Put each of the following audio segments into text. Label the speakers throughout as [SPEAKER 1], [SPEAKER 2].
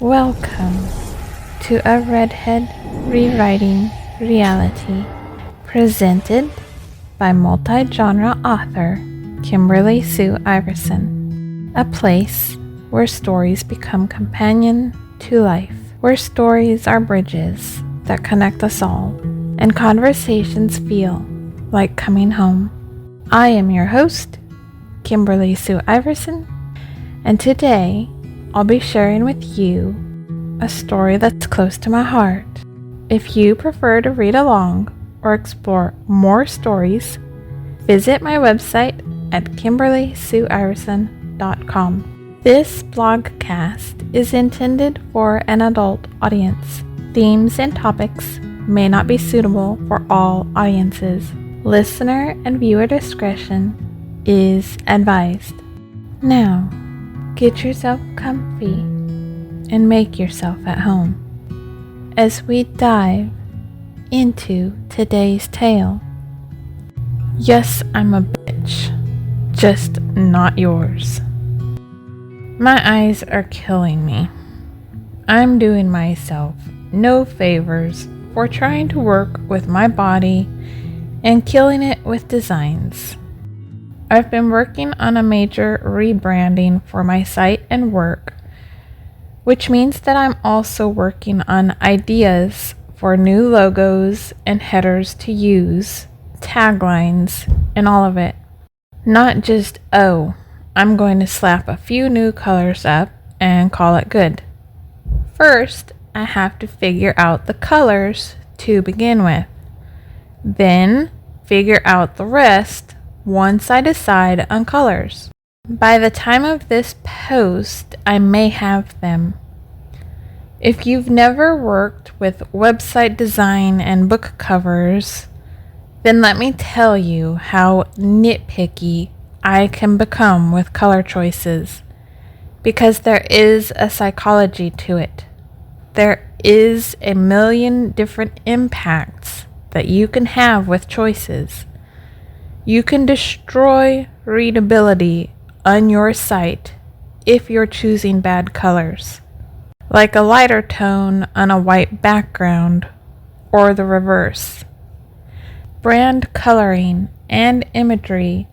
[SPEAKER 1] Welcome to a redhead rewriting reality, presented by multi-genre author Kimberly Sue Iverson. A place where stories become companion to life, where stories are bridges that connect us all, and conversations feel like coming home. I am your host, Kimberly Sue Iverson, and today I'll be sharing with you a story that's close to my heart. If you prefer to read along or explore more stories, visit my website at KimberlySueIverson.com. This blogcast is intended for an adult audience. Themes and topics may not be suitable for all audiences. Listener and viewer discretion is advised. Now, get yourself comfy and make yourself at home as we dive into today's tale. Yes, I'm a bitch, just not yours. My eyes are killing me. I'm doing myself no favors for trying to work with my body and killing it with designs. I've been working on a major rebranding for my site and work, which means that I'm also working on ideas for new logos and headers to use, taglines, and all of it. Not just, I'm going to slap a few new colors up and call it good. First, I have to figure out the colors to begin with. Then, figure out the rest once I decide on colors. By the time of this post, I may have them. If you've never worked with website design and book covers, then let me tell you how nitpicky I can become with color choices, because there is a psychology to it. There is a million different impacts that you can have with choices. You can destroy readability on your site if you're choosing bad colors, like a lighter tone on a white background, or the reverse. Brand coloring and imagery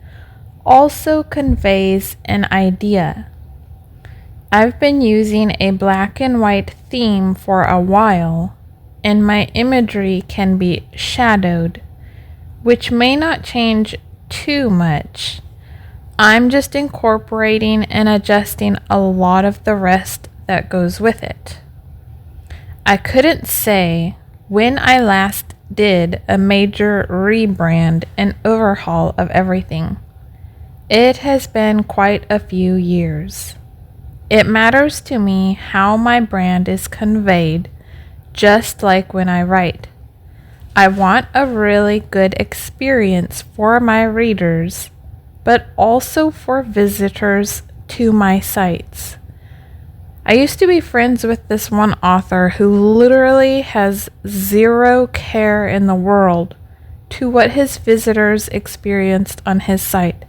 [SPEAKER 1] also conveys an idea. I've been using a black and white theme for a while, and my imagery can be shadowed, which may not change too much. I'm just incorporating and adjusting a lot of the rest that goes with it. I couldn't say when I last did a major rebrand and overhaul of everything. It has been quite a few years. It matters to me how my brand is conveyed, just like when I write. I want a really good experience for my readers, but also for visitors to my sites. I used to be friends with this one author who literally has zero care in the world to what his visitors experienced on his site.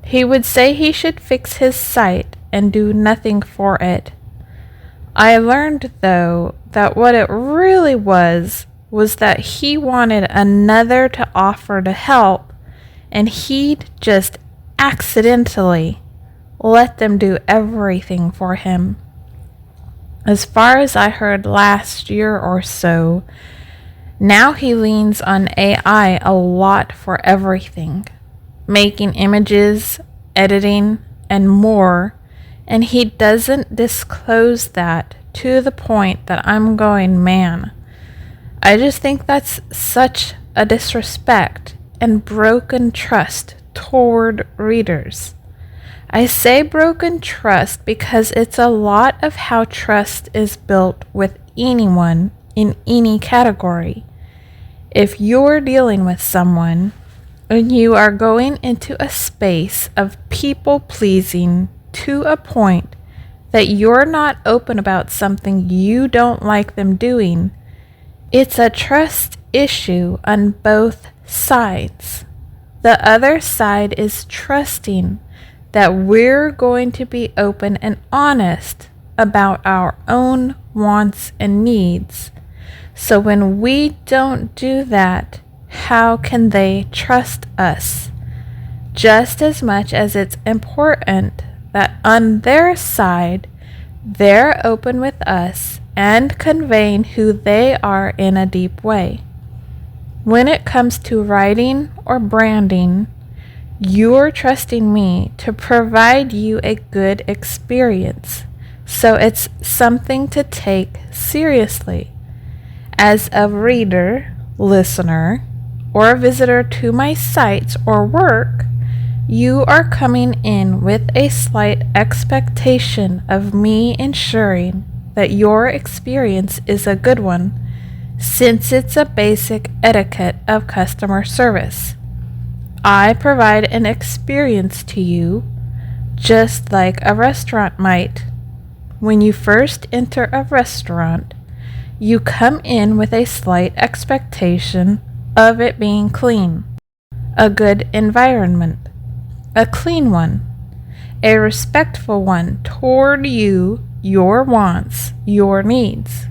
[SPEAKER 1] He would say he should fix his site and do nothing for it. I learned, though, that what it really was that he wanted another to offer to help, and he'd just accidentally let them do everything for him. As far as I heard last year or so, now he leans on AI a lot for everything, making images, editing, and more, and he doesn't disclose that to the point that I'm going, man. I just think that's such a disrespect and broken trust toward readers. I say broken trust because it's a lot of how trust is built with anyone in any category. If you're dealing with someone and you are going into a space of people pleasing to a point that you're not open about something you don't like them doing, it's a trust issue on both sides. The other side is trusting that we're going to be open and honest about our own wants and needs. So when we don't do that, how can they trust us? Just as much as it's important that on their side, they're open with us and conveying who they are in a deep way. When it comes to writing or branding, you're trusting me to provide you a good experience, so it's something to take seriously. As a reader, listener, or a visitor to my sites or work, you are coming in with a slight expectation of me ensuring that your experience is a good one, since it's a basic etiquette of customer service. I provide an experience to you just like a restaurant might. When you first enter a restaurant, you come in with a slight expectation of it being clean, a good environment, a clean one, a respectful one toward you, your wants, your needs.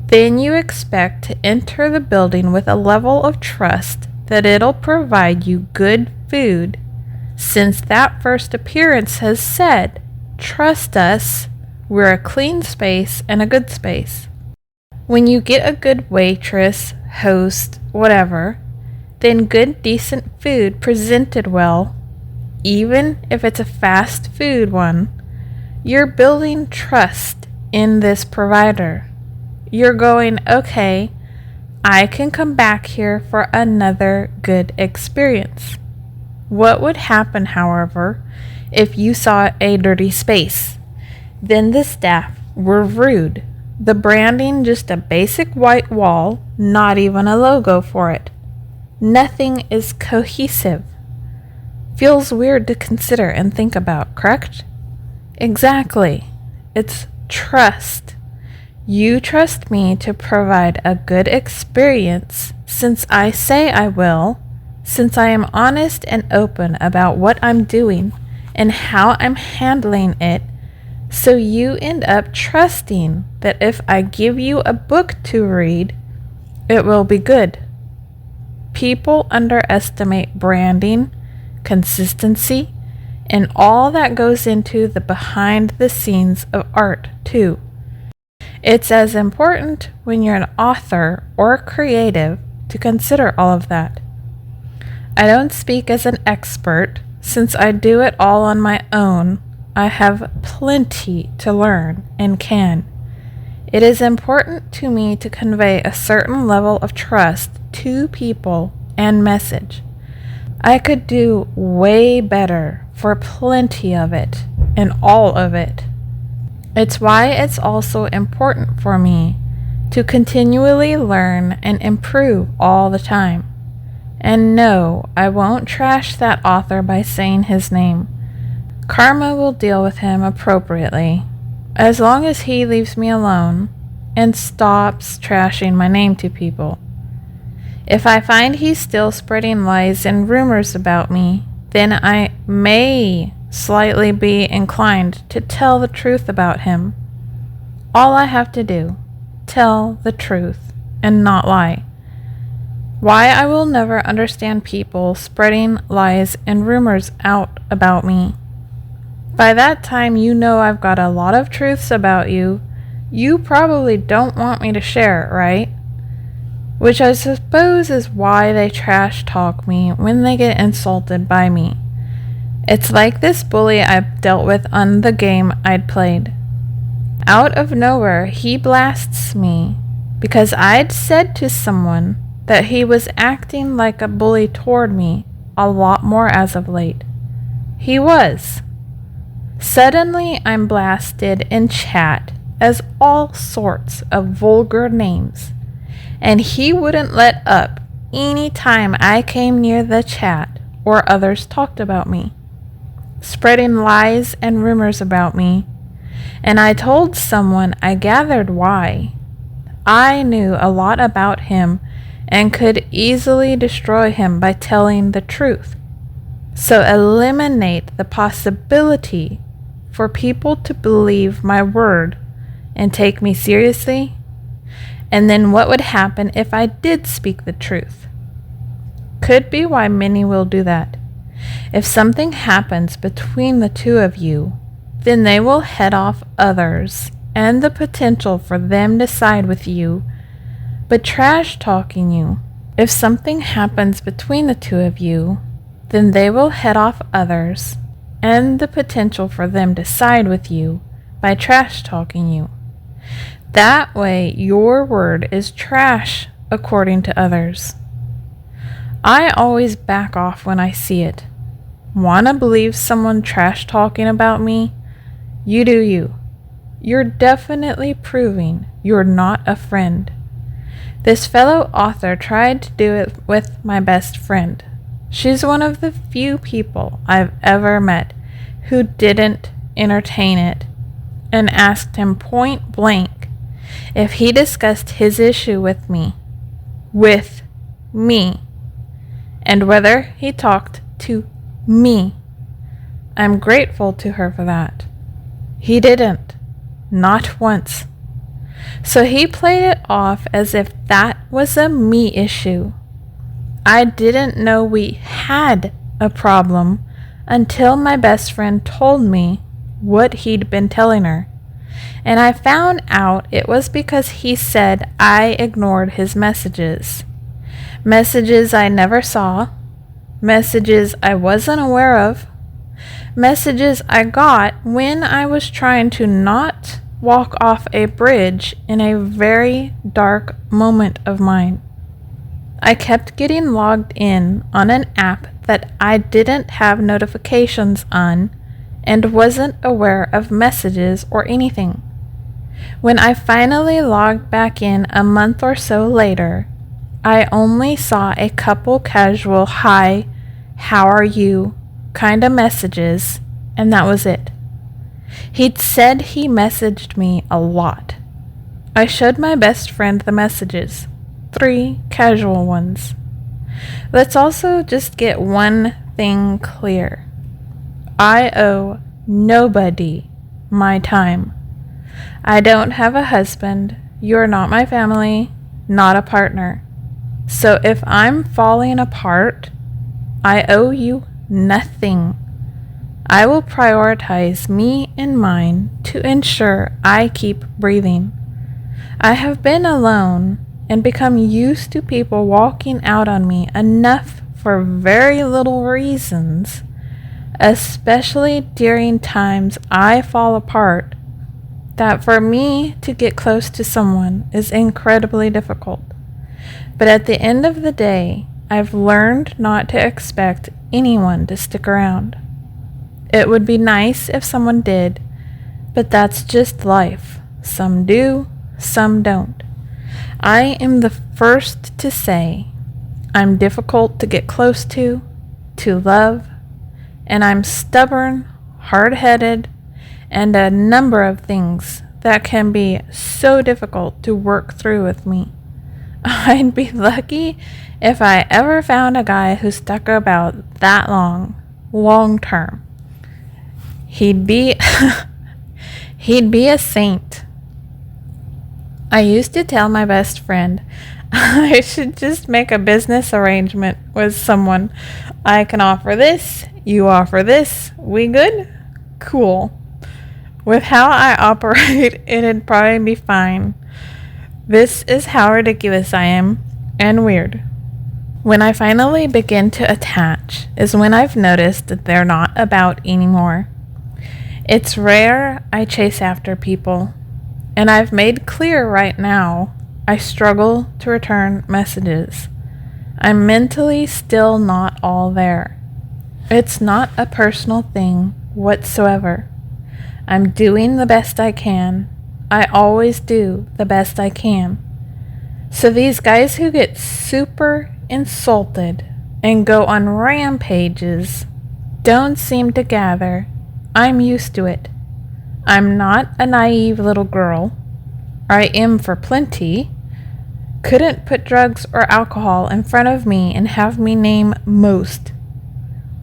[SPEAKER 1] Then you expect to enter the building with a level of trust that it'll provide you good food, since that first appearance has said, trust us, we're a clean space and a good space. When you get a good waitress, host, whatever, then good decent food presented well, even if it's a fast food one, you're building trust in this provider. You're going, okay, I can come back here for another good experience. What would happen, however, if you saw a dirty space? Then the staff were rude. The branding just a basic white wall, not even a logo for it. Nothing is cohesive. Feels weird to consider and think about, correct? Exactly. It's trust. You trust me to provide a good experience since I say I will, since I am honest and open about what I'm doing and how I'm handling it, so you end up trusting that if I give you a book to read, it will be good. People underestimate branding, consistency, and all that goes into the behind the scenes of art too. It's as important when you're an author or creative to consider all of that. I don't speak as an expert, since I do it all on my own. I have plenty to learn and can. It is important to me to convey a certain level of trust to people and message. I could do way better for plenty of it and all of it. It's why it's also important for me to continually learn and improve all the time. And no, I won't trash that author by saying his name. Karma will deal with him appropriately, as long as he leaves me alone and stops trashing my name to people. If I find he's still spreading lies and rumors about me, then I may slightly be inclined to tell the truth about him. All I have to do, tell the truth and not lie. Why I will never understand people spreading lies and rumors out about me. By that time you know I've got a lot of truths about you. You probably don't want me to share, right? Which I suppose is why they trash talk me when they get insulted by me. It's like this bully I've dealt with on the game I'd played. Out of nowhere, he blasts me because I'd said to someone that he was acting like a bully toward me a lot more as of late. He was. Suddenly, I'm blasted in chat as all sorts of vulgar names, and he wouldn't let up any time I came near the chat or others talked about me, spreading lies and rumors about me, and I told someone I gathered why. I knew a lot about him and could easily destroy him by telling the truth. So eliminate the possibility for people to believe my word and take me seriously? And then what would happen if I did speak the truth? Could be why many will do that. If something happens between the two of you, then they will head off others and the potential for them to side with you, but trash talking you. If something happens between the two of you, then they will head off others and the potential for them to side with you by trash talking you. That way your word is trash according to others. I always back off when I see it. Wanna believe someone trash talking about me? You do you. You're definitely proving you're not a friend. This fellow author tried to do it with my best friend. She's one of the few people I've ever met who didn't entertain it and asked him point blank if he discussed his issue with me, and whether he talked to me. I'm grateful to her for that. He didn't, not once. So he played it off as if that was a me issue. I didn't know we had a problem until my best friend told me what he'd been telling her. And I found out it was because he said I ignored his messages. Messages I never saw, messages I wasn't aware of, messages I got when I was trying to not walk off a bridge in a very dark moment of mine. I kept getting logged in on an app that I didn't have notifications on and wasn't aware of messages or anything. When I finally logged back in a month or so later, I only saw a couple casual "hi, how are you" kind of messages, and that was it. He'd said he messaged me a lot. I showed my best friend the messages, 3 casual ones. Let's also just get one thing clear. I owe nobody my time. I don't have a husband. You're not my family, not a partner. So if I'm falling apart, I owe you nothing. I will prioritize me and mine to ensure I keep breathing. I have been alone and become used to people walking out on me enough for very little reasons, especially during times I fall apart, that for me to get close to someone is incredibly difficult. But at the end of the day, I've learned not to expect anyone to stick around. It would be nice if someone did, but that's just life. Some do, some don't. I am the first to say I'm difficult to get close to love, and I'm stubborn, hard-headed, and a number of things that can be so difficult to work through with me. I'd be lucky if I ever found a guy who stuck about that long term. He'd be a saint. I used to tell my best friend I should just make a business arrangement with someone. I can offer this, you offer this, we good? Cool. With how I operate, it'd probably be fine. This is how ridiculous I am, and weird. When I finally begin to attach is when I've noticed that they're not about anymore. It's rare I chase after people, and I've made clear right now I struggle to return messages. I'm mentally still not all there. It's not a personal thing whatsoever. I'm doing the best I can. I always do the best I can. So these guys who get super insulted and go on rampages don't seem to gather. I'm used to it. I'm not a naive little girl. I am for plenty. Couldn't put drugs or alcohol in front of me and have me name most.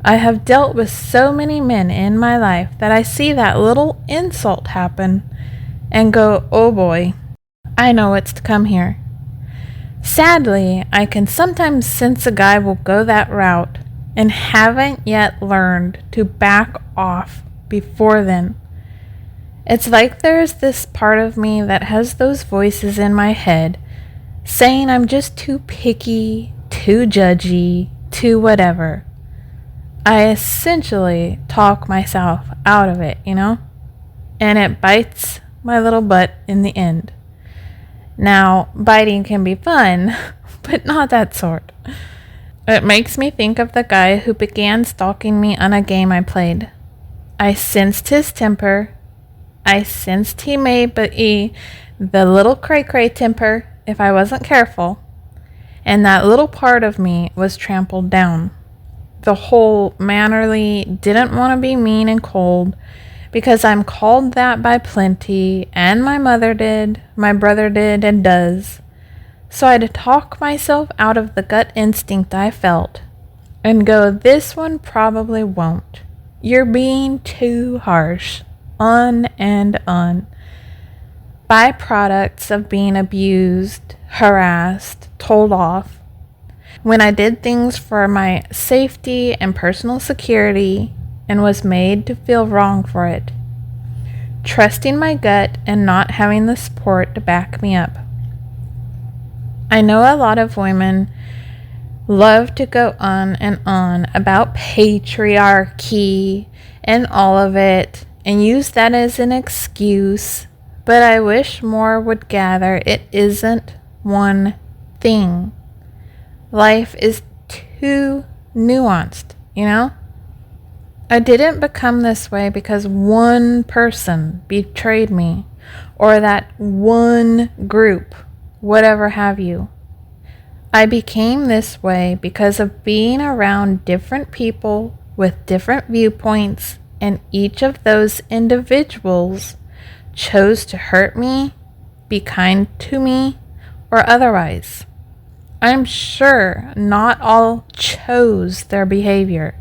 [SPEAKER 1] I have dealt with so many men in my life that I see that little insult happen and go, oh boy, I know what's to come here. Sadly, I can sometimes sense a guy will go that route and haven't yet learned to back off before then. It's like there's this part of me that has those voices in my head saying I'm just too picky, too judgy, too whatever. I essentially talk myself out of it, and it bites my little butt in the end. Now, biting can be fun, but not that sort. It makes me think of the guy who began stalking me on a game I played. I sensed his temper. I sensed he may be the little cray-cray temper if I wasn't careful, and that little part of me was trampled down. The whole mannerly didn't want to be mean and cold, because I'm called that by plenty, and my mother did, my brother did, and does. So I'd talk myself out of the gut instinct I felt, and go, this one probably won't. You're being too harsh. On and on. Byproducts of being abused, harassed, told off. When I did things for my safety and personal security and was made to feel wrong for it. Trusting my gut and not having the support to back me up. I know a lot of women love to go on and on about patriarchy and all of it and use that as an excuse, but I wish more would gather it isn't one thing. Life is too nuanced, I didn't become this way because one person betrayed me, or that one group, whatever have you. I became this way because of being around different people with different viewpoints, and each of those individuals chose to hurt me, be kind to me, or otherwise. I'm sure not all chose their behavior.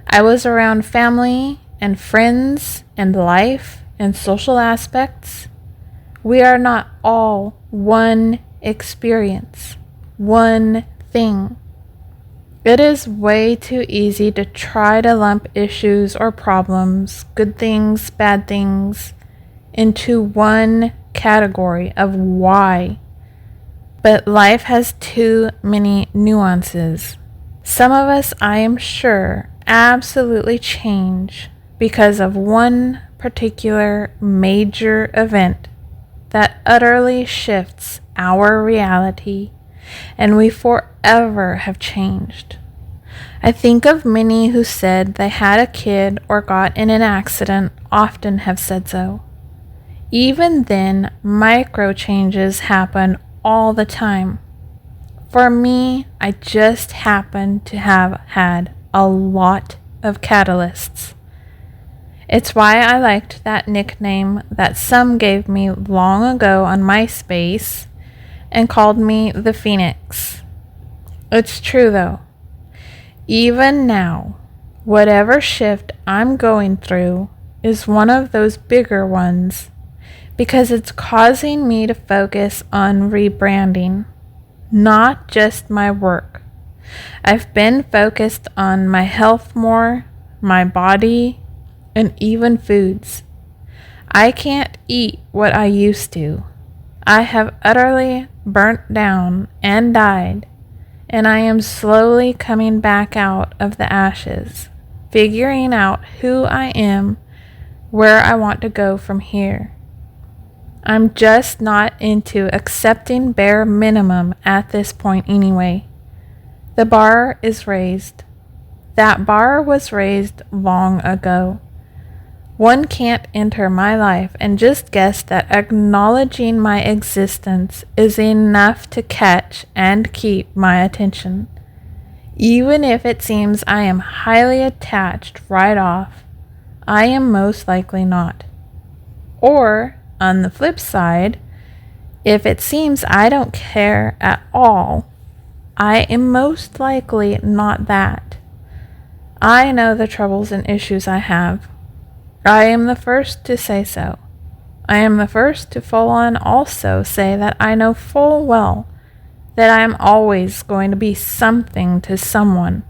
[SPEAKER 1] I was around family and friends and life and social aspects. We are not all one experience, one thing. It is way too easy to try to lump issues or problems, good things, bad things, into one category of why. But life has too many nuances. Some of us, I am sure, absolutely change because of one particular major event that utterly shifts our reality, and we forever have changed. I think of many who said they had a kid or got in an accident often have said so. Even then, micro changes happen all the time. For me, I just happen to have had a lot of catalysts. It's why I liked that nickname that some gave me long ago on MySpace and called me the Phoenix. It's true though. Even now, whatever shift I'm going through is one of those bigger ones because it's causing me to focus on rebranding, not just my work. I've been focused on my health more, my body, and even foods. I can't eat what I used to. I have utterly burnt down and died, and I am slowly coming back out of the ashes, figuring out who I am, where I want to go from here. I'm just not into accepting bare minimum at this point anyway. The bar is raised. That bar was raised long ago. One can't enter my life and just guess that acknowledging my existence is enough to catch and keep my attention. Even if it seems I am highly attached right off, I am most likely not. Or, on the flip side, if it seems I don't care at all, I am most likely not that. I know the troubles and issues I have. I am the first to say so. I am the first to full on also say that I know full well that I am always going to be something to someone.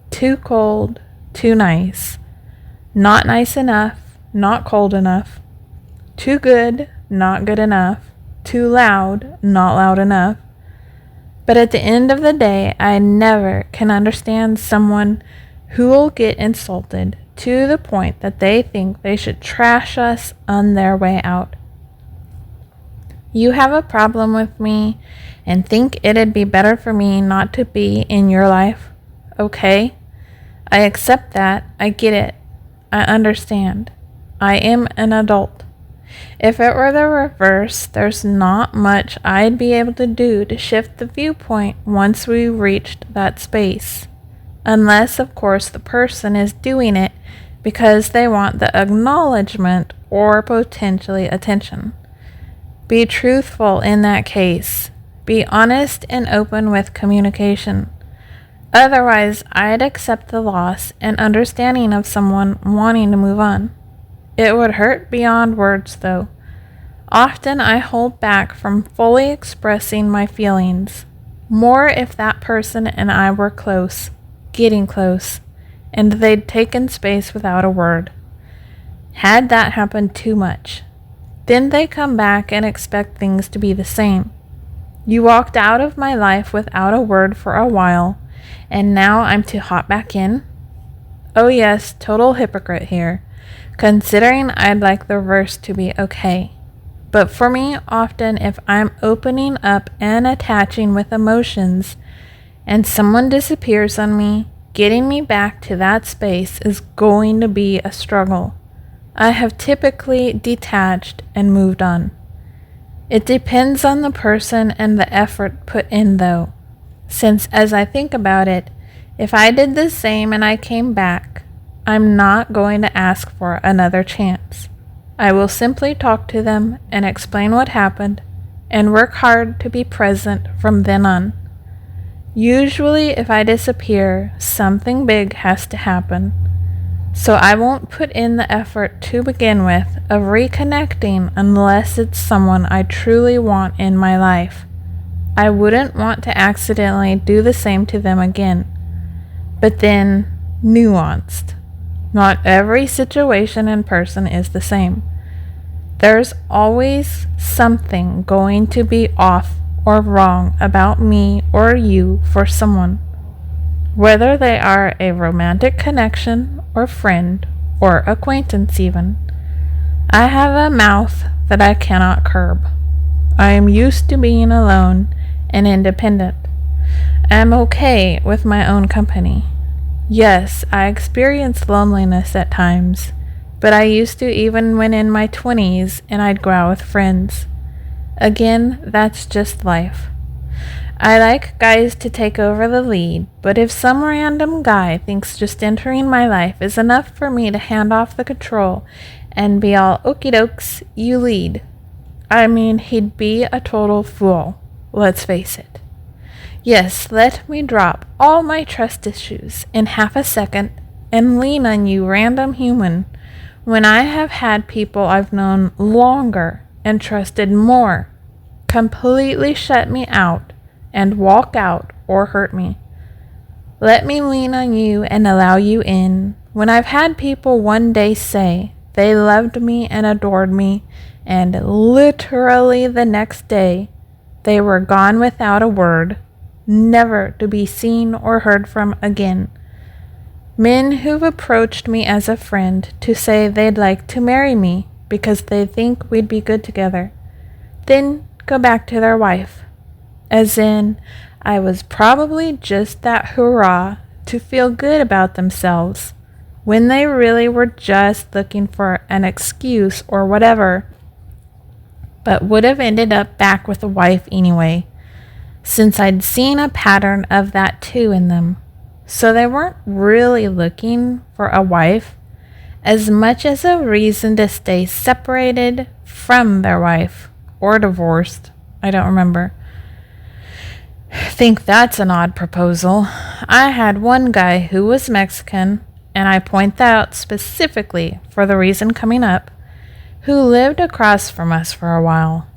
[SPEAKER 1] Too cold, too nice. Not nice enough, not cold enough. Too good, not good enough. Too loud, not loud enough. But at the end of the day, I never can understand someone who will get insulted to the point that they think they should trash us on their way out. You have a problem with me and think it'd be better for me not to be in your life. Okay? I accept that. I get it. I understand. I am an adult. If it were the reverse, there's not much I'd be able to do to shift the viewpoint once we reached that space. Unless, of course, the person is doing it because they want the acknowledgement or potentially attention. Be truthful in that case. Be honest and open with communication. Otherwise, I'd accept the loss and understanding of someone wanting to move on. It would hurt beyond words, though. Often I hold back from fully expressing my feelings, more if that person and I were close, getting close, and they'd taken space without a word. Had that happened too much, then they come back and expect things to be the same. You walked out of my life without a word for a while, and now I'm to hop back in? Oh yes, total hypocrite here, considering I'd like the reverse to be okay. But for me, often if I'm opening up and attaching with emotions, and someone disappears on me, getting me back to that space is going to be a struggle. I have typically detached and moved on. It depends on the person and the effort put in, though, since as I think about it, if I did the same and I came back, I'm not going to ask for another chance. I will simply talk to them and explain what happened and work hard to be present from then on. Usually, if I disappear, something big has to happen. So I won't put in the effort to begin with of reconnecting unless it's someone I truly want in my life. I wouldn't want to accidentally do the same to them again. But then, nuanced. Not every situation and person is the same. There's always something going to be off or wrong about me or you for someone. Whether they are a romantic connection or friend or acquaintance even. I have a mouth that I cannot curb. I am used to being alone and independent. I am okay with my own company. Yes, I experience loneliness at times, but I used to even when in my 20s and I'd go out with friends. Again, that's just life. I like guys to take over the lead, but if some random guy thinks just entering my life is enough for me to hand off the control and be all okie dokes, you lead. I mean, he'd be a total fool, let's face it. Yes, let me drop all my trust issues in half a second and lean on you, random human, when I have had people I've known longer and trusted more completely shut me out and walk out or hurt me. Let me lean on you and allow you in when I've had people one day say they loved me and adored me, and literally the next day they were gone without a word, never to be seen or heard from again. Men who've approached me as a friend to say they'd like to marry me because they think we'd be good together, then go back to their wife. As in, I was probably just that hurrah to feel good about themselves, when they really were just looking for an excuse or whatever, but would have ended up back with a wife anyway, since I'd seen a pattern of that too in them. So they weren't really looking for a wife as much as a reason to stay separated from their wife, or divorced, I don't remember. Think that's an odd proposal. I had one guy who was Mexican, and I point that out specifically for the reason coming up, who lived across from us for a while.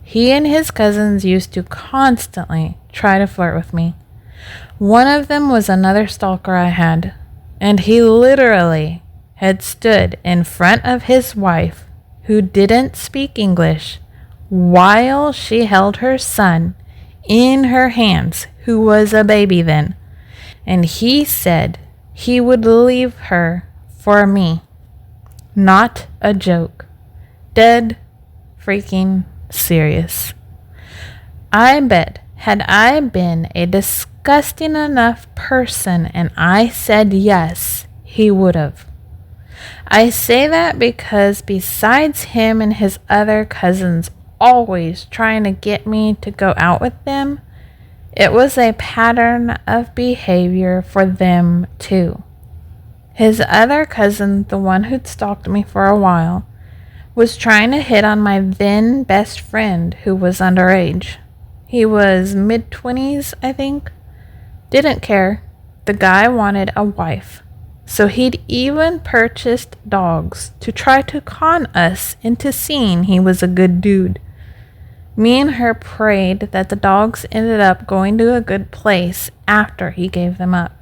[SPEAKER 1] He and his cousins used to constantly try to flirt with me. One of them was another stalker I had, and he literally had stood in front of his wife, who didn't speak English, while she held her son in her hands, who was a baby then, and he said he would leave her for me. Not a joke. Dead freaking serious. I bet had I been a disgusting enough person and I said yes, he would have. I say that because besides him and his other cousins always trying to get me to go out with them, it was a pattern of behavior for them too. His other cousin, the one who'd stalked me for a while, was trying to hit on my then best friend who was underage. He was mid-20s, I think. Didn't care. The guy wanted a wife. So he'd even purchased dogs to try to con us into seeing he was a good dude. Me and her prayed that the dogs ended up going to a good place after he gave them up.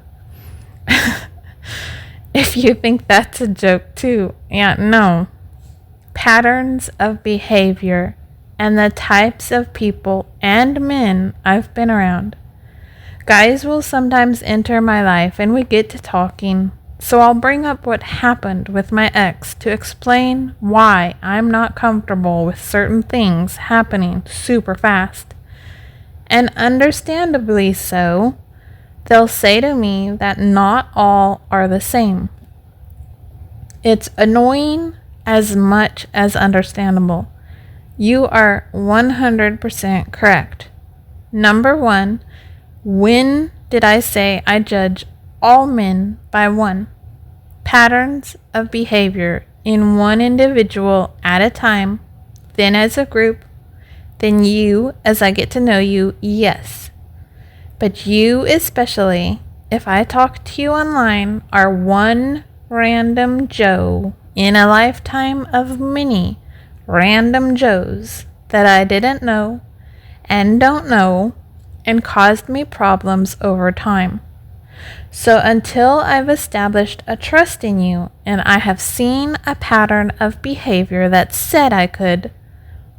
[SPEAKER 1] If you think that's a joke too, yeah, no. Patterns of behavior and the types of people and men I've been around. Guys will sometimes enter my life and we get to talking, so I'll bring up what happened with my ex to explain why I'm not comfortable with certain things happening super fast. And understandably so, they'll say to me that not all are the same. It's annoying as much as understandable. You are 100% correct. Number one, when did I say I judge all men by one? Patterns of behavior in one individual at a time, then as a group, then you as I get to know you, yes. But you especially, if I talk to you online, are one random Joe in a lifetime of many random Joes that I didn't know and don't know and caused me problems over time. So until I've established a trust in you and I have seen a pattern of behavior that said I could,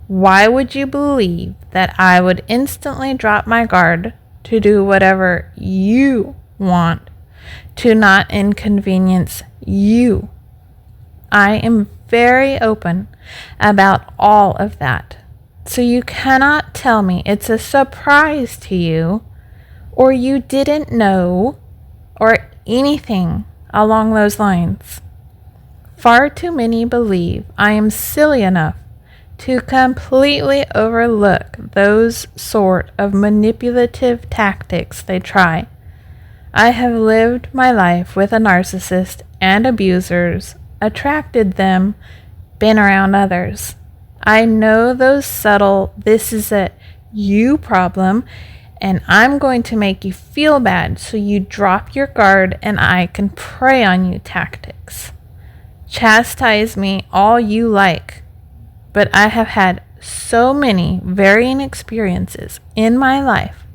[SPEAKER 1] why would you believe that I would instantly drop my guard to do whatever you want to not inconvenience you? I am very open about all of that. So you cannot tell me it's a surprise to you, or you didn't know, or anything along those lines. Far too many believe I am silly enough to completely overlook those sort of manipulative tactics they try. I have lived my life with a narcissist and abusers, attracted them, been around others. I know those subtle, this is a you problem, and I'm going to make you feel bad so you drop your guard and I can prey on you tactics. Chastise me all you like, but I have had so many varying experiences in my life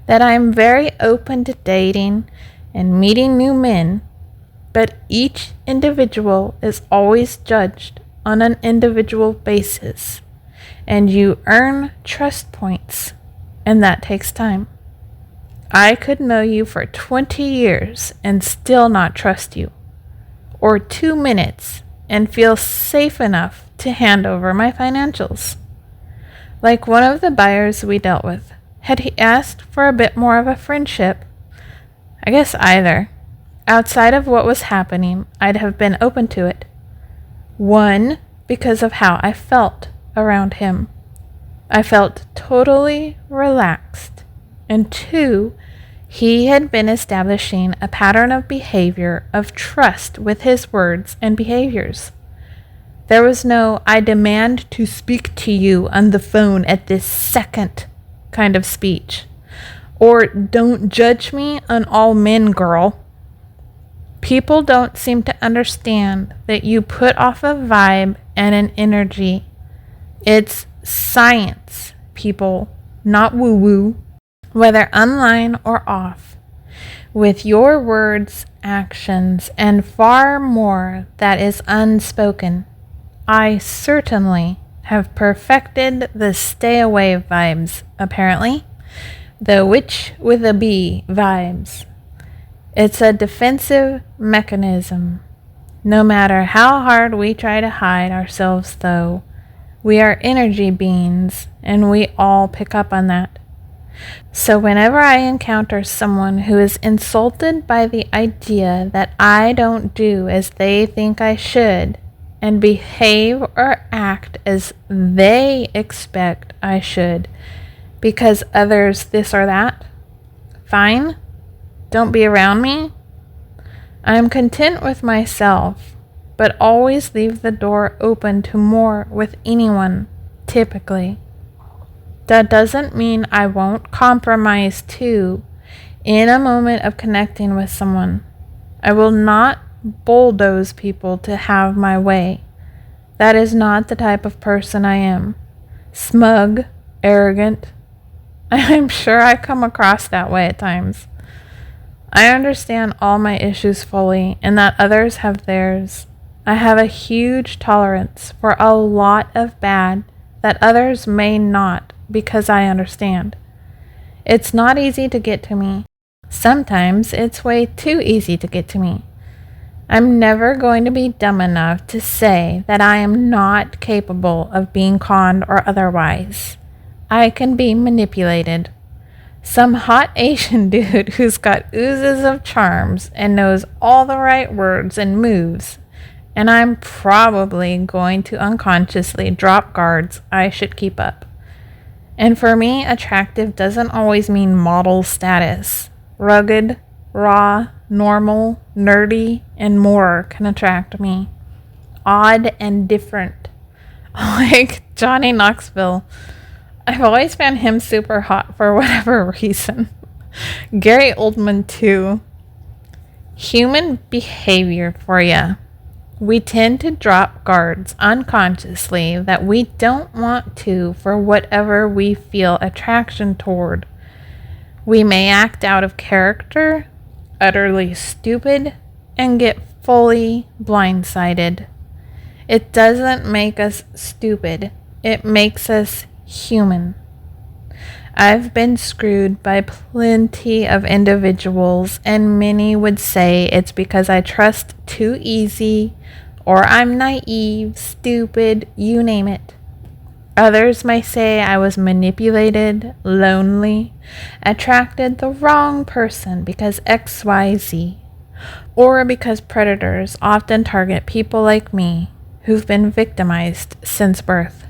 [SPEAKER 1] that I'm very open to dating and meeting new men, but each individual is always judged on an individual basis, and you earn trust points, and that takes time. I could know you for 20 years and still not trust you, or 2 minutes and feel safe enough to hand over my financials. Like one of the buyers we dealt with, had he asked for a bit more of a friendship, I guess either, outside of what was happening, I'd have been open to it. One, because of how I felt around him. I felt totally relaxed. And two, he had been establishing a pattern of behavior of trust with his words and behaviors. There was no, I demand to speak to you on the phone at this second kind of speech. Or don't judge me on all men, girl. People don't seem to understand that you put off a vibe and an energy. It's science, people, not woo-woo, whether online or off. With your words, actions, and far more that is unspoken, I certainly have perfected the stay away vibes, apparently. The witch with a bee vibes. It's a defensive mechanism. No matter how hard we try to hide ourselves, though, we are energy beings, and we all pick up on that. So whenever I encounter someone who is insulted by the idea that I don't do as they think I should, and behave or act as they expect I should, because others this or that, fine. Don't be around me. I am content with myself, but always leave the door open to more with anyone, typically. That doesn't mean I won't compromise too in a moment of connecting with someone. I will not bulldoze people to have my way. That is not the type of person I am. Smug, arrogant. I'm sure I come across that way at times. I understand all my issues fully and that others have theirs. I have a huge tolerance for a lot of bad that others may not because I understand. It's not easy to get to me. Sometimes it's way too easy to get to me. I'm never going to be dumb enough to say that I am not capable of being conned or otherwise. I can be manipulated. Some hot Asian dude who's got oozes of charms and knows all the right words and moves, and I'm probably going to unconsciously drop guards I should keep up. And for me, attractive doesn't always mean model status. Rugged, raw, normal, nerdy, and more can attract me. Odd and different. Like Johnny Knoxville. I've always found him super hot for whatever reason. Gary Oldman too. Human behavior for ya. We tend to drop guards unconsciously that we don't want to for whatever we feel attraction toward. We may act out of character, utterly stupid, and get fully blindsided. It doesn't make us stupid. It makes us human. I've been screwed by plenty of individuals, and many would say it's because I trust too easy, or I'm naive, stupid, you name it. Others may say I was manipulated, lonely, attracted the wrong person because XYZ, or because predators often target people like me who've been victimized since birth.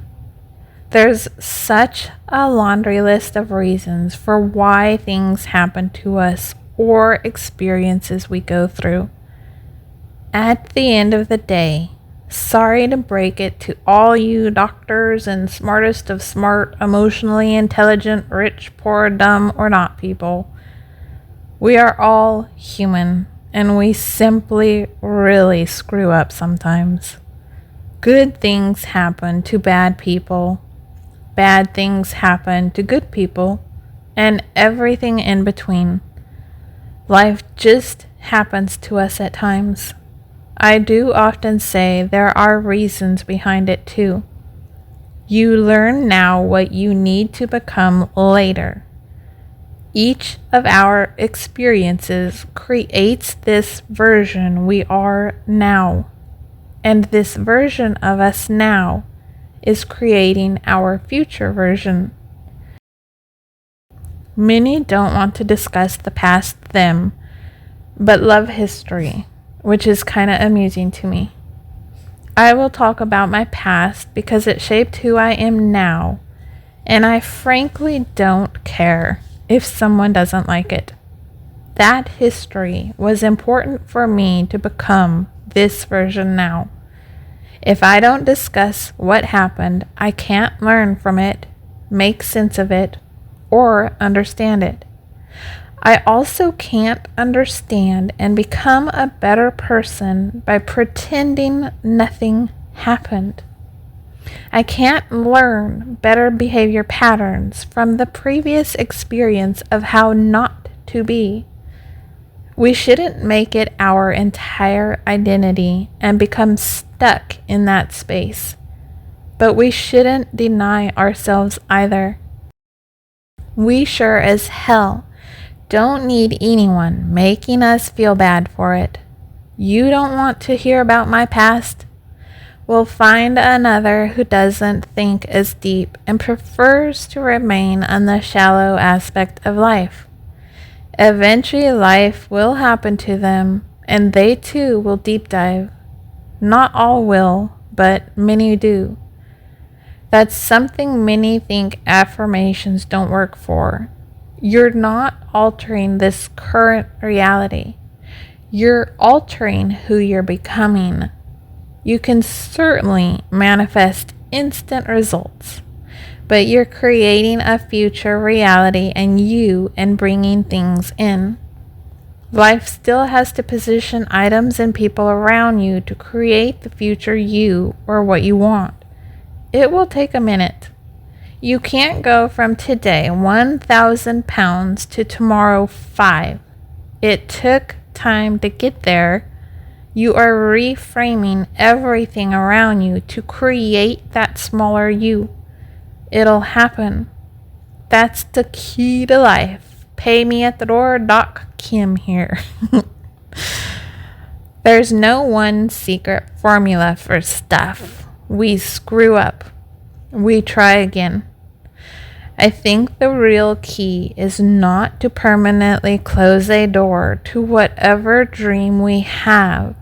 [SPEAKER 1] There's such a laundry list of reasons for why things happen to us or experiences we go through. At the end of the day, sorry to break it to all you doctors and smartest of smart, emotionally intelligent, rich, poor, dumb, or not people. We are all human, and we simply really screw up sometimes. Good things happen to bad people. Bad things happen to good people, and everything in between. Life just happens to us at times. I do often say there are reasons behind it too. You learn now what you need to become later. Each of our experiences creates this version we are now, and this version of us now is creating our future version. Many don't want to discuss the past them, but love history, which is kind of amusing to me. I will talk about my past because it shaped who I am now, and I frankly don't care if someone doesn't like it. That history was important for me to become this version now. If I don't discuss what happened, I can't learn from it, make sense of it, or understand it. I also can't understand and become a better person by pretending nothing happened. I can't learn better behavior patterns from the previous experience of how not to be. We shouldn't make it our entire identity and become stuck in that space. But we shouldn't deny ourselves either. We sure as hell don't need anyone making us feel bad for it. You don't want to hear about my past? We'll find another who doesn't think as deep and prefers to remain on the shallow aspect of life. Eventually life will happen to them, and they too will deep dive. Not all will, but many do. That's something many think affirmations don't work for. You're not altering this current reality. You're altering who you're becoming. You can certainly manifest instant results, but you're creating a future reality and bringing things in. Life still has to position items and people around you to create the future you or what you want. It will take a minute. You can't go from today 1,000 pounds to tomorrow 5. It took time to get there. You are reframing everything around you to create that smaller you. It'll happen. That's the key to life. Pay me at the door, Doc Kim here. There's no one secret formula for stuff. We screw up. We try again. I think the real key is not to permanently close a door to whatever dream we have,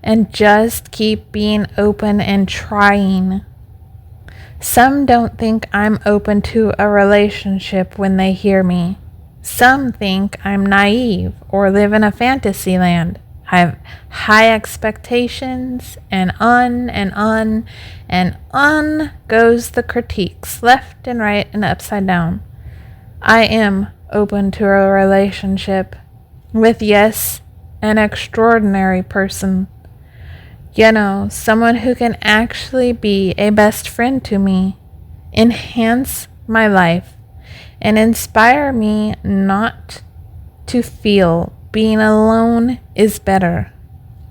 [SPEAKER 1] and just keep being open and trying. Some don't think I'm open to a relationship when they hear me. Some think I'm naive or live in a fantasy land. I have high expectations, and on goes the critiques, left and right and upside down. I am open to a relationship with, yes, an extraordinary person. You know, someone who can actually be a best friend to me, enhance my life, and inspire me not to feel being alone is better.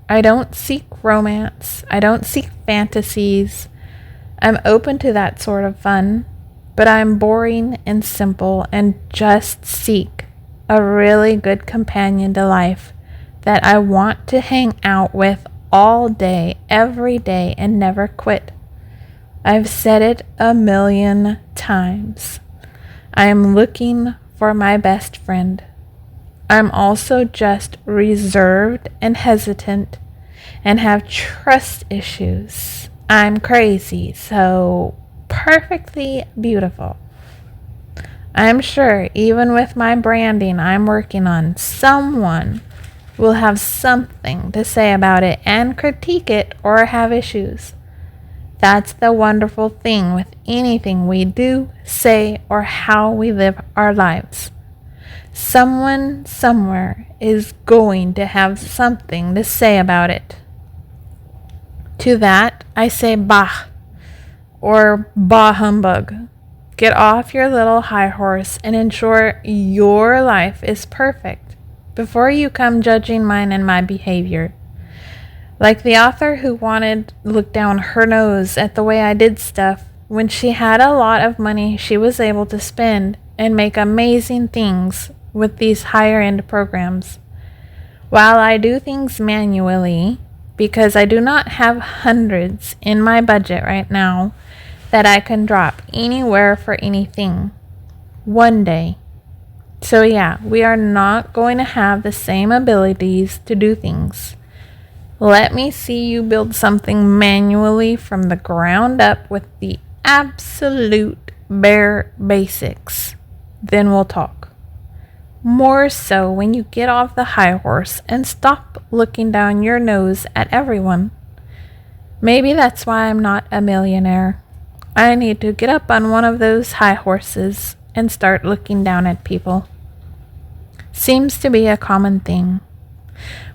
[SPEAKER 1] I don't seek romance. I don't seek fantasies. I'm open to that sort of fun, but I'm boring and simple and just seek a really good companion to life that I want to hang out with all day, every day, and never quit. I've said it 1,000,000 times. I am looking for my best friend. I'm also just reserved and hesitant and have trust issues. I'm crazy, so perfectly beautiful. I'm sure even with my branding I'm working on, someone will have something to say about it and critique it or have issues. That's the wonderful thing with anything we do, say, or how we live our lives. Someone somewhere is going to have something to say about it. To that, I say bah, or bah humbug. Get off your little high horse and ensure your life is perfect before you come judging mine and my behavior. Like the author who wanted to look down her nose at the way I did stuff when she had a lot of money she was able to spend and make amazing things with these higher end programs. While I do things manually, because I do not have hundreds in my budget right now that I can drop anywhere for anything. One day. So yeah, we are not going to have the same abilities to do things. Let me see you build something manually from the ground up with the absolute bare basics. Then we'll talk. More so when you get off the high horse and stop looking down your nose at everyone. Maybe that's why I'm not a millionaire. I need to get up on one of those high horses and start looking down at people. Seems to be a common thing.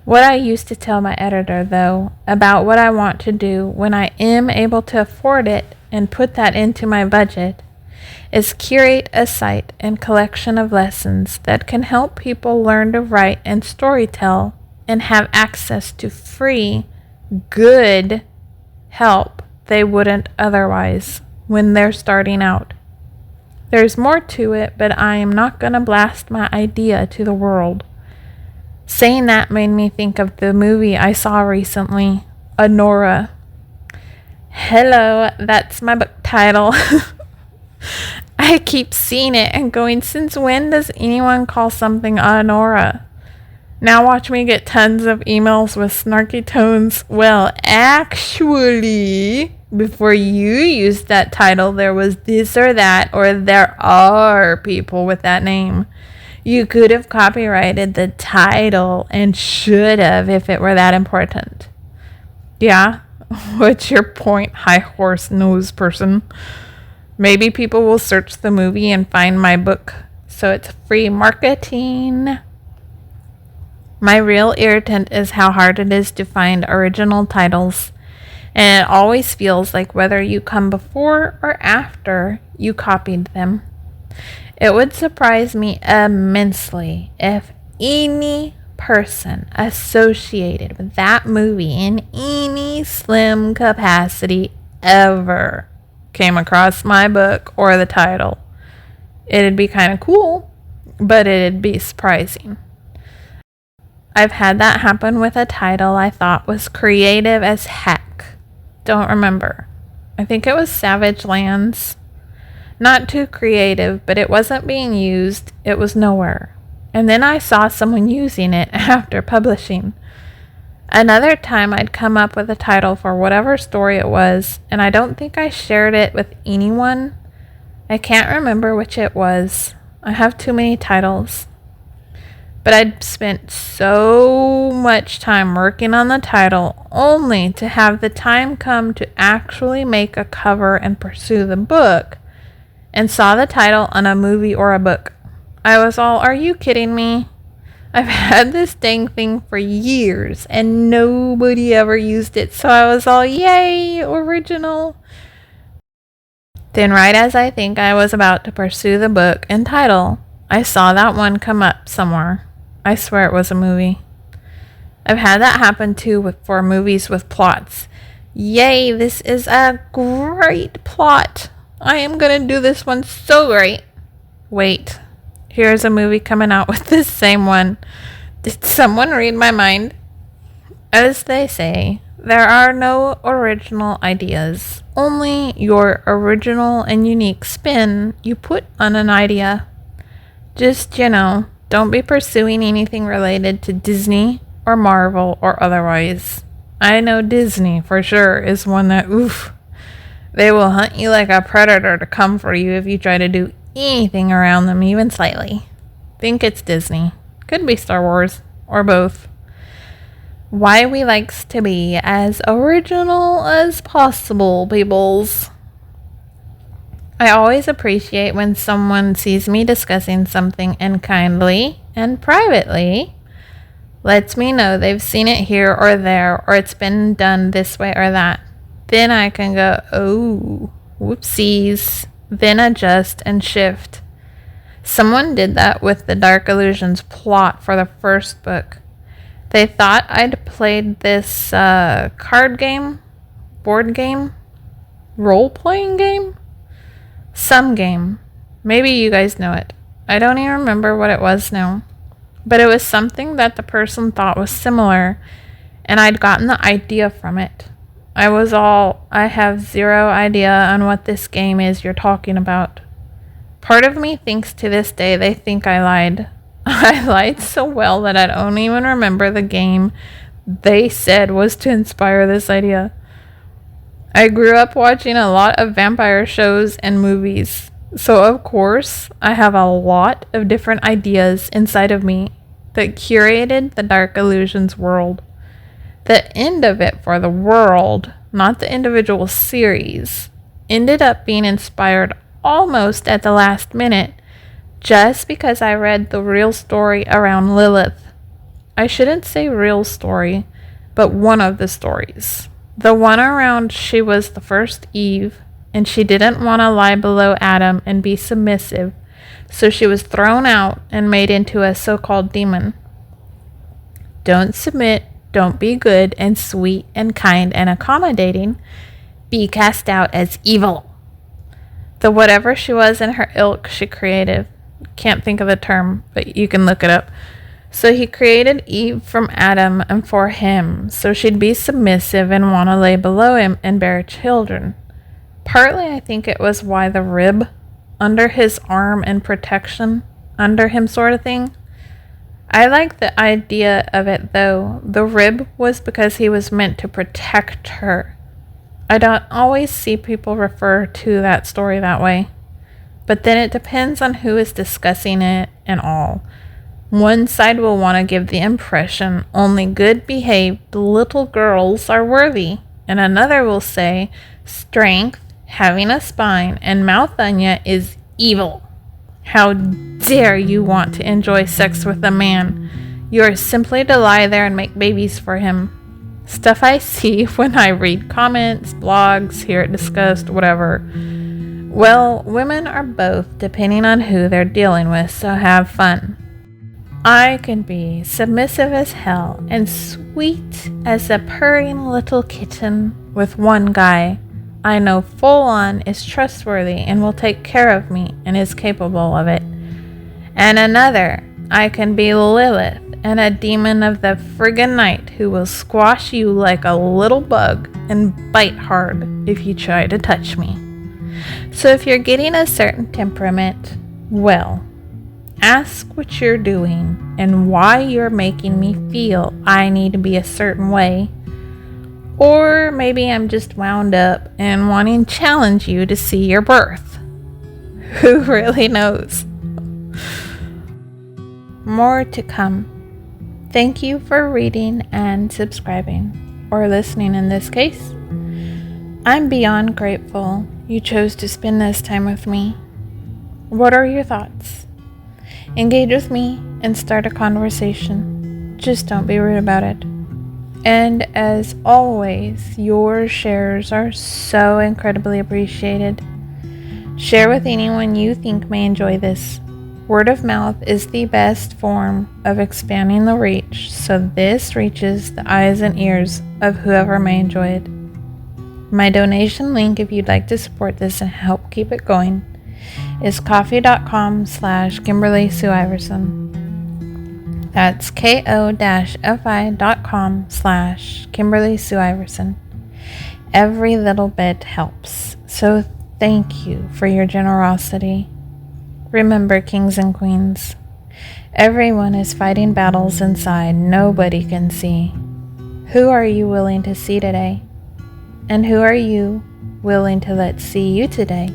[SPEAKER 1] What I used to tell my editor, though, about what I want to do when I am able to afford it and put that into my budget, is curate a site and collection of lessons that can help people learn to write and storytell and have access to free, good help they wouldn't otherwise when they're starting out. There's more to it, but I am not going to blast my idea to the world. Saying that made me think of the movie I saw recently, Honora. Hello, that's my book title. I keep seeing it and going, since when does anyone call something Honora? Now watch me get tons of emails with snarky tones. Well, actually, before you used that title, there was this or that, or there are people with that name. You could have copyrighted the title and should have if it were that important. Yeah? What's your point, high horse nose person? Maybe people will search the movie and find my book, so it's free marketing. My real irritant is how hard it is to find original titles, and it always feels like whether you come before or after you copied them. It would surprise me immensely if any person associated with that movie in any slim capacity ever came across my book or the title. It'd be kind of cool, but it'd be surprising. I've had that happen with a title I thought was creative as heck. Don't remember. I think it was Savage Lands. Not too creative, but it wasn't being used. It was nowhere. And then I saw someone using it after publishing. Another time I'd come up with a title for whatever story it was, and I don't think I shared it with anyone. I can't remember which it was. I have too many titles. But I'd spent so much time working on the title only to have the time come to actually make a cover and pursue the book, and saw the title on a movie or a book. I was all, are you kidding me? I've had this dang thing for years and nobody ever used it, so I was all, yay, original. Then right as I think I was about to pursue the book and title, I saw that one come up somewhere. I swear it was a movie. I've had that happen too for movies with plots. Yay, this is a great plot. I am going to do this one so great. Wait, here's a movie coming out with this same one. Did someone read my mind? As they say, there are no original ideas, only your original and unique spin you put on an idea. Just, don't be pursuing anything related to Disney or Marvel or otherwise. I know Disney for sure is one that, they will hunt you like a predator to come for you if you try to do anything around them, even slightly. Think it's Disney. Could be Star Wars, or both. Why we likes to be as original as possible, peoples. I always appreciate when someone sees me discussing something and kindly and privately lets me know they've seen it here or there, or it's been done this way or that. Then I can go, oh, whoopsies, then adjust and shift. Someone did that with the Dark Illusions plot for the first book. They thought I'd played this board game, role-playing game? Some game. Maybe you guys know it. I don't even remember what it was now. But it was something that the person thought was similar, and I'd gotten the idea from it. I was all, I have zero idea on what this game is you're talking about. Part of me thinks to this day they think I lied. I lied so well that I don't even remember the game they said was to inspire this idea. I grew up watching a lot of vampire shows and movies, so of course I have a lot of different ideas inside of me that curated the Dark Illusions world. The end of it for the world, not the individual series, ended up being inspired almost at the last minute, just because I read the real story around Lilith. I shouldn't say real story, but one of the stories. The one around she was the first Eve, and she didn't want to lie below Adam and be submissive, so she was thrown out and made into a so-called demon. Don't submit, don't be good and sweet and kind and accommodating. Be cast out as evil. The whatever she was in her ilk she created. Can't think of the term, but you can look it up. So he created Eve from Adam and for him, so she'd be submissive and want to lay below him and bear children. Partly I think it was why the rib, under his arm and protection, under him sort of thing. I like the idea of it though. The rib was because he was meant to protect her. I don't always see people refer to that story that way. But then it depends on who is discussing it and all. One side will want to give the impression only good behaved little girls are worthy, and another will say strength, having a spine, and mouth on you is evil. How dare you want to enjoy sex with a man? You are simply to lie there and make babies for him. Stuff I see when I read comments, blogs, hear it discussed, whatever. Well, women are both depending on who they're dealing with, so have fun. I can be submissive as hell and sweet as a purring little kitten with one guy I know full on is trustworthy and will take care of me and is capable of it. And another, I can be Lilith and a demon of the friggin' night who will squash you like a little bug and bite hard if you try to touch me. So if you're getting a certain temperament, well, ask what you're doing and why you're making me feel I need to be a certain way. Or maybe I'm just wound up and wanting to challenge you to see your birth. Who really knows? More to come. Thank you for reading and subscribing, or listening in this case. I'm beyond grateful you chose to spend this time with me. What are your thoughts? Engage with me and start a conversation. Just don't be rude about it. And as always, your shares are so incredibly appreciated. Share with anyone you think may enjoy this. Word of mouth is the best form of expanding the reach, so this reaches the eyes and ears of whoever may enjoy it. My donation link, if you'd like to support this and help keep it going, is ko-fi.com/Kimberly Sue Iverson. That's ko-fi.com/Kimberly Sue Iverson. Every little bit helps, so thank you for your generosity. Remember, kings and queens, everyone is fighting battles inside nobody can see. Who are you willing to see today? And who are you willing to let see you today?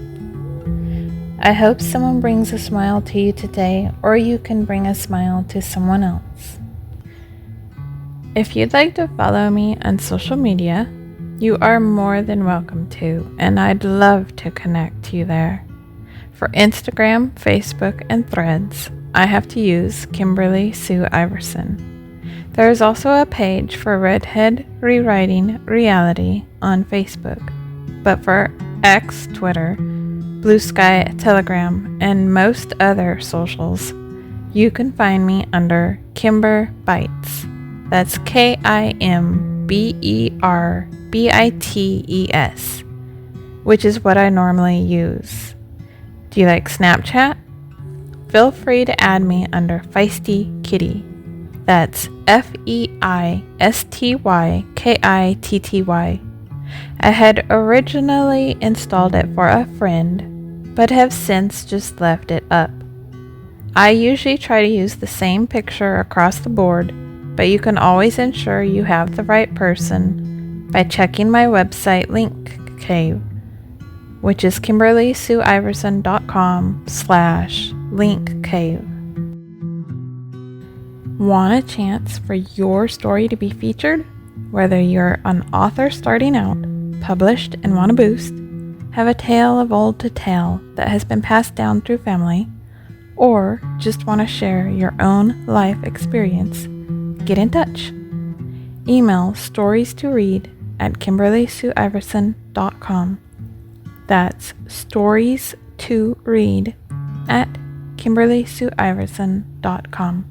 [SPEAKER 1] I hope someone brings a smile to you today, or you can bring a smile to someone else. If you'd like to follow me on social media, you are more than welcome to, and I'd love to connect you there. For Instagram, Facebook, and Threads, I have to use Kimberly Sue Iverson. There is also a page for Redhead Rewriting Reality on Facebook, but for X, Twitter, Blue Sky, Telegram, and most other socials, you can find me under Kimber Bites. That's KIMBERBITES, which is what I normally use. Do you like Snapchat? Feel free to add me under Feisty Kitty. That's FEISTYKITTY. I had originally installed it for a friend, but have since just left it up. I usually try to use the same picture across the board, but you can always ensure you have the right person by checking my website link cave, which is KimberlySueIverson.com/linkcave. Want a chance for your story to be featured? Whether you're an author starting out, published and want a boost, have a tale of old to tale that has been passed down through family, or just want to share your own life experience, get in touch. Email storiesToRead@KimberlySueIverson.com. That's storiesToRead@KimberlySueIverson.com.